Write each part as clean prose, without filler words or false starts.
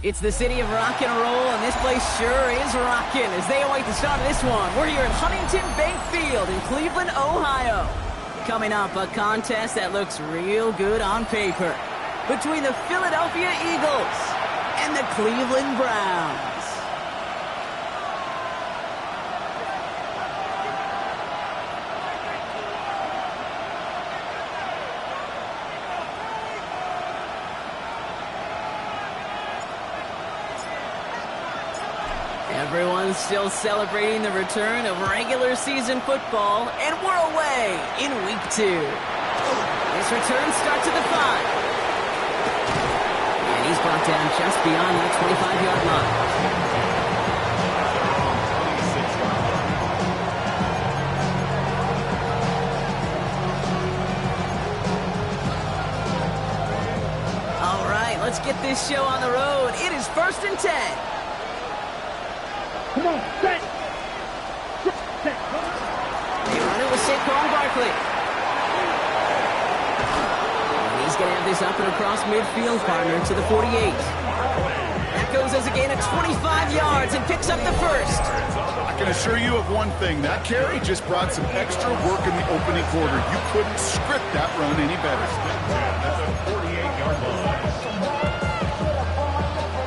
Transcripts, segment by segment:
It's the city of rock and roll, and this place sure is rocking as they await the start of this one. We're here at Huntington Bank Field in Cleveland, Ohio. Coming up, a contest that looks real good on paper between the Philadelphia Eagles and the Cleveland Browns. Everyone's still celebrating the return of regular season football, and we're away in week 2. This return starts at the 5. And he's brought down just beyond that 25-yard line. All right, let's get this show on the road. It is 1st and 10. Come on, set! They run it with Saquon Barkley. And he's going to have this up and across midfield, partner, to the 48. That goes as a gain of 25 yards and picks up the first. I can assure you of one thing. That carry just brought some extra work in the opening quarter. You couldn't script that run any better. That's a 48-yard line.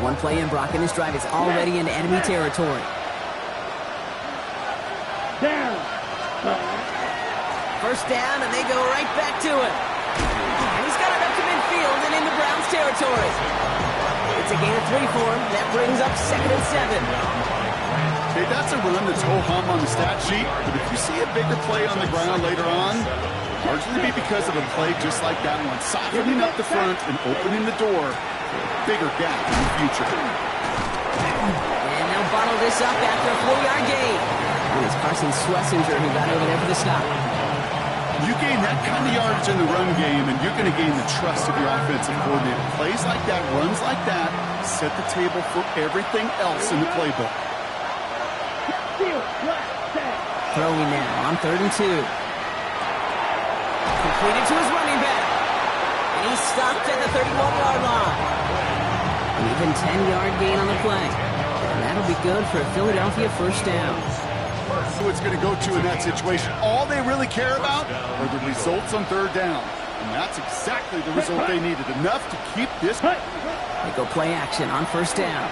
One play in, Brock, and this drive is already into enemy territory. Down. First down, and they go right back to it. And he's got it up to midfield and into Browns territory. It's a gain of 3 for him. That brings up 2nd and 7. Okay, that's a run that's ho-hum on the stat sheet, but if you see a bigger play on the ground later on, largely be because of a play just like that one, softening up the front and opening the door for a bigger gap in the future. And they'll bottle this up after a 4-yard gain. It was Carson Swessinger who got over there for the stop. You gain that kind of yardage in the run game, and you're going to gain the trust of your offensive coordinator. Plays like that, runs like that, set the table for everything else in the playbook. Throwing now on 3rd and 2. Completed to his running back. And he's stopped at the 31-yard line. An even 10-yard gain on the play. And that'll be good for a Philadelphia first down. Who it's going to go to in that situation. All they really care about are the results on 3rd down. And that's exactly the result they needed. Enough to keep this. They go play action on 1st down.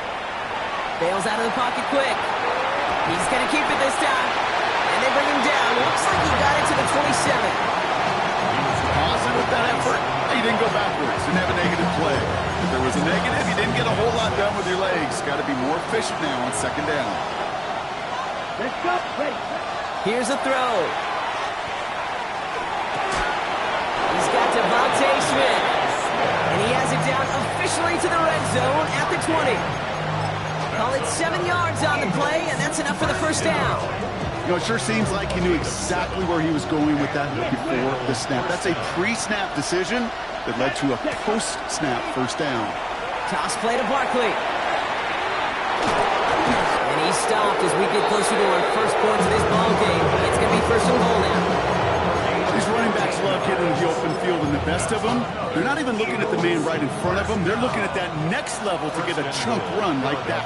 Bails out of the pocket quick. He's going to keep it this time. And they bring him down. Looks like he got it to the 27. Positive with that effort. He didn't go backwards. Didn't have a negative play. If there was a negative, you didn't get a whole lot done with your legs. Got to be more efficient now on 2nd down. Let's go. Ready. Here's a throw. He's got Devontae Smith. And he has it down officially to the red zone at the 20. Call it 7 yards on the play, and that's enough for the first down. You know, it sure seems like he knew exactly where he was going with that before the snap. That's a pre-snap decision that led to a post-snap first down. Toss play to Barkley. And he's stopped as we get closer to our first points of this ball game. It's going to be 1st and goal now. These running backs love getting into the open field, and the best of them, they're not even looking at the man right in front of them. They're looking at that next level to get a chunk run like that.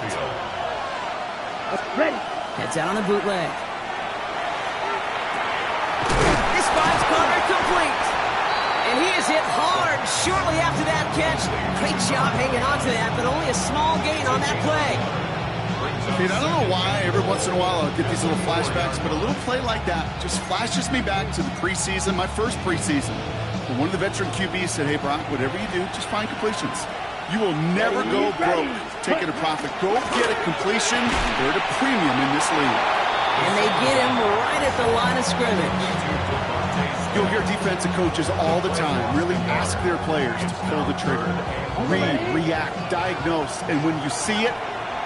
Ready. Heads out on the bootleg. This finds Conner complete. And he is hit hard shortly after that catch. Great job hanging on to that, but only a small gain on that play. I mean, I don't know why every once in a while I'll get these little flashbacks, but a little play like that just flashes me back to the preseason, my first preseason. When one of the veteran QBs said, hey, Brock, whatever you do, just find completions. You will never go broke taking a profit. Go get a completion. They're at a premium in this league. And they get him right at the line of scrimmage. You'll hear defensive coaches all the time really ask their players to pull the trigger. Read, react, diagnose, and when you see it,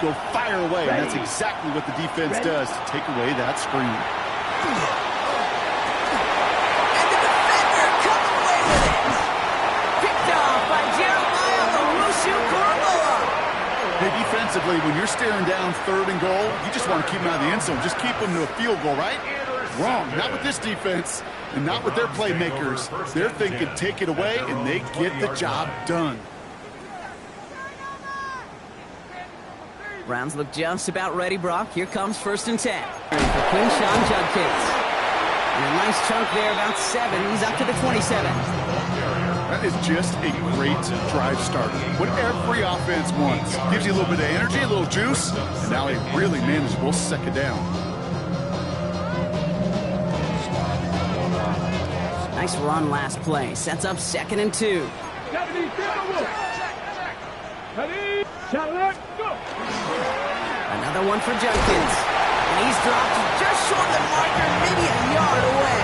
go fire away. And that's exactly what the defense does to take away that screen. And the defender comes away with it. Picked off by Jeremiah Owusu-Koramoah. Hey, defensively, when you're staring down 3rd and goal, you just want to keep them out of the end zone. Just keep them to a field goal, right? Wrong. Not with this defense and not with their playmakers. They're thinking take it away, and they get the job done. Browns look just about ready, Brock. Here comes 1st and 10. For Quinshawn Judkins. And a nice chunk there, about 7. He's up to the 27. That is just a great drive starter. What every offense wants. Gives you a little bit of energy, a little juice, and now a really manageable 2nd down. Nice run last play. Sets up 2nd and 2. Another one for Judkins. And he's dropped just short of the marker, maybe a yard away.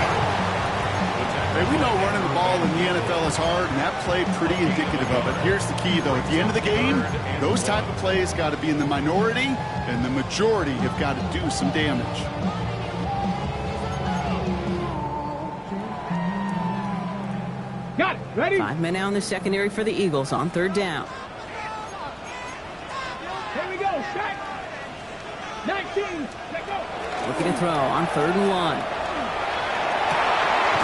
Hey, we know running the ball in the NFL is hard, and that play pretty indicative of it. Here's the key, though. At the end of the game, those type of plays got to be in the minority, and the majority have got to do some damage. Got it. Ready? 5 men now in the secondary for the Eagles on 3rd down. Here we go. Set. 19. Let go. Looking to throw on 3rd and 1.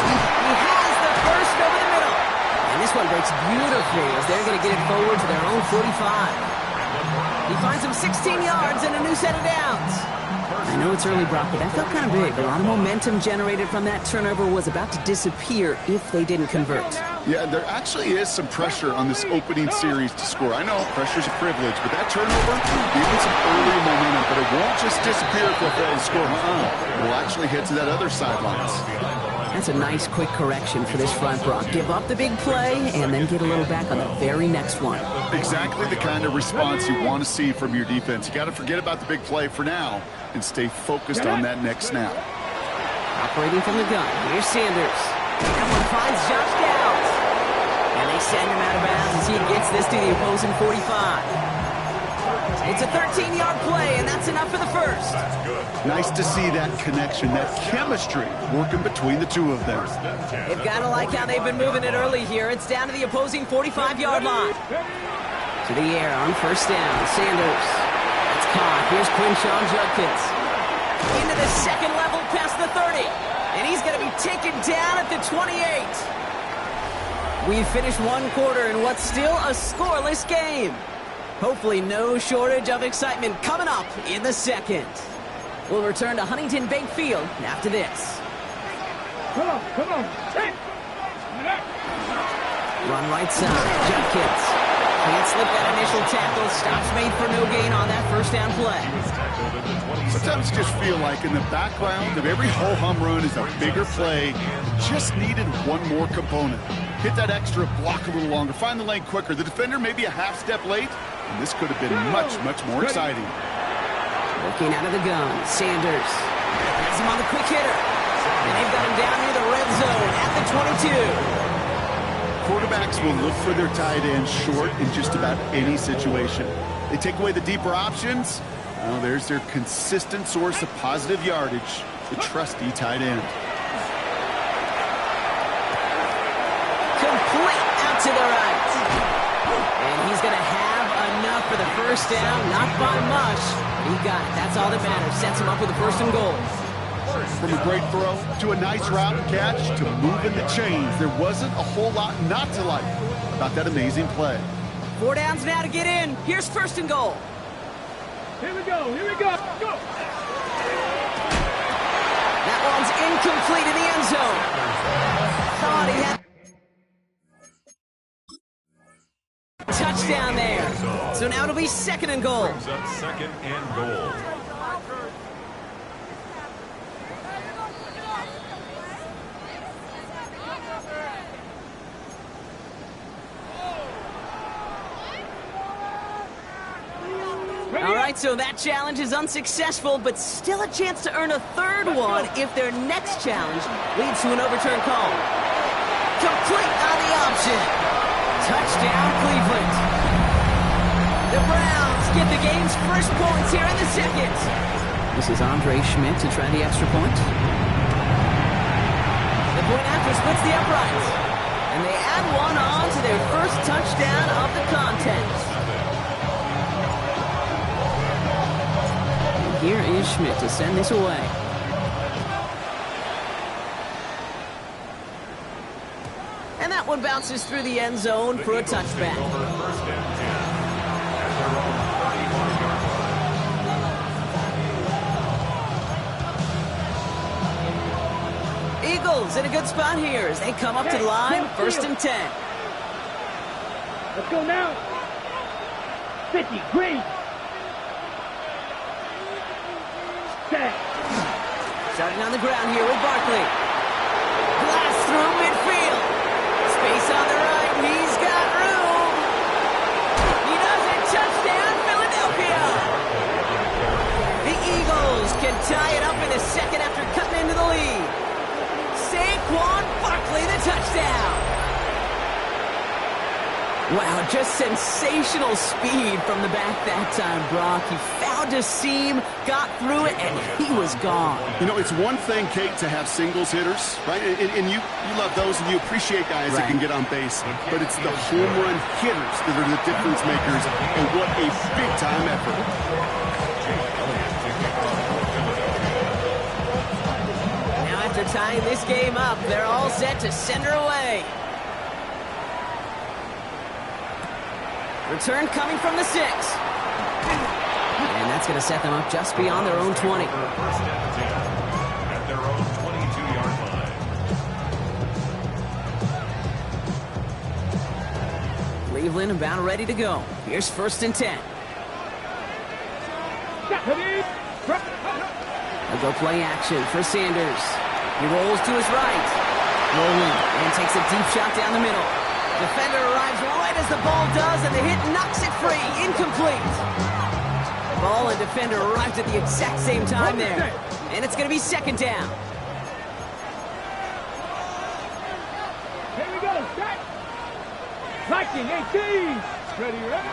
He has the first over the middle. And this one breaks beautifully as they're going to get it forward to their own 45. He finds him 16 yards and a new set of downs. I know it's early, Brock, but that felt kind of big. A lot of momentum generated from that turnover was about to disappear if they didn't convert. Yeah, there actually is some pressure on this opening series to score. I know pressure's a privilege, but that turnover, even some early momentum, but it won't just disappear if they fail to score. We'll actually head to that other sidelines. That's a nice, quick correction for this front, Brock. Give up the big play and then get a little back on the very next one. Exactly the kind of response you want to see from your defense. You got to forget about the big play for now and stay focused on that next snap. Operating from the gun, here's Sanders. That one finds Josh Downs. And they send him out of bounds as he gets this to the opposing 45. It's a 13-yard play, and that's enough for the first. Nice to see that connection, that chemistry working between the two of them. They've got to like how they've been moving it early here. It's down to the opposing 45-yard line. To the air on 1st down, Sanders. That's caught. Here's Quinshawn Judkins. Into the 2nd level past the 30. And he's going to be taken down at the 28. We've finished 1 quarter in what's still a scoreless game. Hopefully no shortage of excitement coming up in the 2nd. We'll return to Huntington Bank Field after this. Come on. Set. Run right side, Judkins. Can't slip that initial tackle. Stops made for no gain on that 1st down play. Sometimes you just feel like in the background of every ho-hum run is a bigger play. Just needed one more component. Hit that extra block a little longer. Find the lane quicker. The defender may be a half step late, and this could have been much, much more exciting. Looking out of the gun, Sanders. Has him on the quick hitter. And they've got him down near the red zone at the 22. Quarterbacks will look for their tight end short in just about any situation. They take away the deeper options. Well, there's their consistent source of positive yardage, the trusty tight end. Complete out to the right. And he's going to have enough for the 1st down. Not by much. He got it. That's all that matters. Sets him up with a 1st and goal. From a great throw to a nice route and catch to moving the chains, there wasn't a whole lot not to like about that amazing play. 4 downs now to get in. Here's 1st and goal. Here we go. Go. That one's incomplete in the end zone. Thought he had touchdown there. So now it'll be 2nd and goal. Brings up 2nd and goal. All right, so that challenge is unsuccessful, but still a chance to earn a 3rd one if their next challenge leads to an overturned call. Complete on the option. Touchdown, Cleveland. The Browns get the game's first points here in the 2nd. This is Andre Schmidt to try the extra point. The point after splits the uprights. And they add one on to their first touchdown of the contest. Here is Schmidt to send this away. And that one bounces through the end zone for a touchback. Eagles in a good spot here as they come up to the line, 1st and 10. Let's go now. 50, green. Set. Starting on the ground here with Barkley. Blast through midfield. Space on the right. He's got room. He does it. Touchdown, Philadelphia. The Eagles can tie it up in a second after cutting into the lead. Saquon Barkley, the touchdown. Wow, just sensational speed from the back that time, Brock. He found a seam, got through it, and he was gone. You know, it's one thing, Kate, to have singles hitters, right? And you love those, and you appreciate guys that can get on base. But it's the home run hitters that are the difference makers, and what a big-time effort. Now after tying this game up, they're all set to send her away. Return coming from the 6. And that's going to set them up just beyond their own 20. First and 10 at their own 22-yard line. Cleveland about ready to go. Here's 1st and 10. They'll go play action for Sanders. He rolls to his right. Rolling and takes a deep shot down the middle. Defender arrives right as the ball does, and the hit knocks it free. Incomplete. Ball and defender arrived at the exact same time there. And it's going to be 2nd down. Here we go. Set. Liking 18. Ready, ready.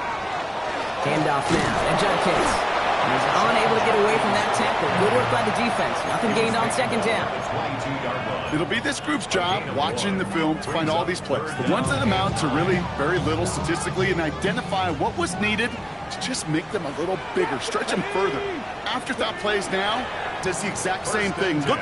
Handoff now. And Judkins. He's unable to get away from that tackle. Good work by the defense. Nothing gained on 2nd down. 22-yard line. It'll be this group's job, watching the film, to find all these plays. The ones that amount to really very little statistically, and identify what was needed to just make them a little bigger, stretch them further. Afterthought plays now does the exact same thing. Look